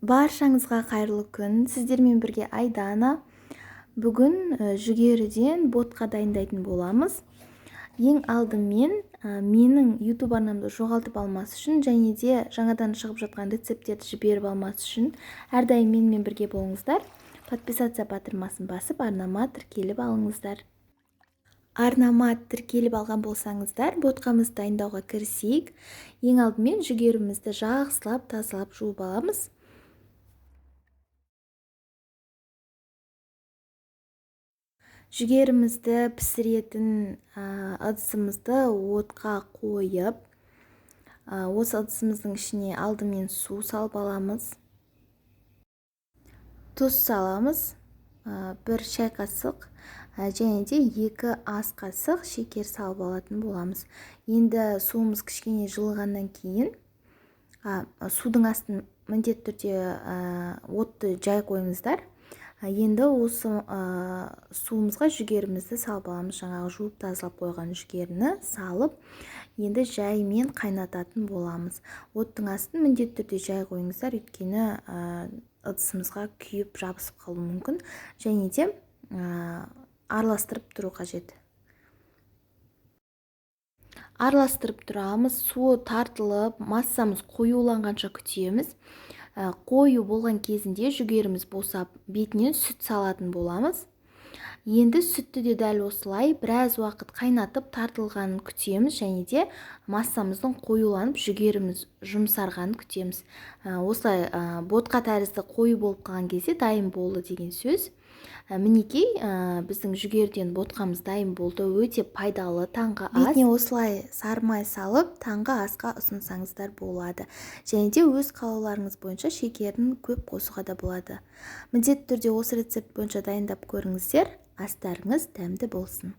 Баршаңызға қайырлы күн. Сіздермен бірге Айдана. Бүгін жүгеріден ботқа дайындайтын боламыз. Ең алдымен менің YouTube арнамды жоғалтып алмас үшін және де жаңадан шығып жатқан рецепттерді жіберіп алмас үшін әрдайым менімен бірге болыңыздар. Подписация батырмасын басып, арнама тіркеліп алыңыздар. Арнама тіркеліп алған болсаңыздар, ботқамызды дайындауға кірісейік. Ең алдымен жүгерімізді жақсылап тазалап жуып аламыз. Жүгерімізді пісіретін ыдысымызды отқа қойып, осы ыдысымыздың ішіне алдымен су салып аламыз. Тұз саламыз, 1 шай қасық және де 2 ас қасық шекер салып алатын боламыз. Енді суымыз кішкене жылығаннан кейін судың астын міндетті түрде отты жай қойыңыздар. Енді осы суымызға жүгерімізді салып аламыз. Жаңағы жуып тазалап қойған жүгеріні салып, енді жаймен қайнататын боламыз. Оттың астын міндетті түрде жай қойыңыздар, өйткені ыдысымызға күйіп жабысып қалуы мүмкін, және де араластырып тұру қажет. Араластырып тұрамыз, суы тартылып, массамыз қоюланғанша күтеміз. Қою болған кезінде жүгеріміз босап, бетінен сүт салатын боламыз. Енді сүтті де дәл осылай біраз уақыт қайнатып тартылғанын күтеміз, және де массамыздың қоюланып жүгеріміз жұмсарғанын күтеміз. Осылай ботқа тәрізді қою болып қалған кезде дайын болды деген сөз. Мінекей, біздің жүгерден ботқамыз дайын болды. Өте пайдалы таңғы ас. Бетіне осылай сармай салып, таңғы асқа ұсынсаңыздар болады. Және де өз қалауларыңыз бойынша шекерін көп қосуға да болады. Міндетті түрде осы рецепт бойынша дайындап көріңіздер. Астарыңыз дәмді болсын.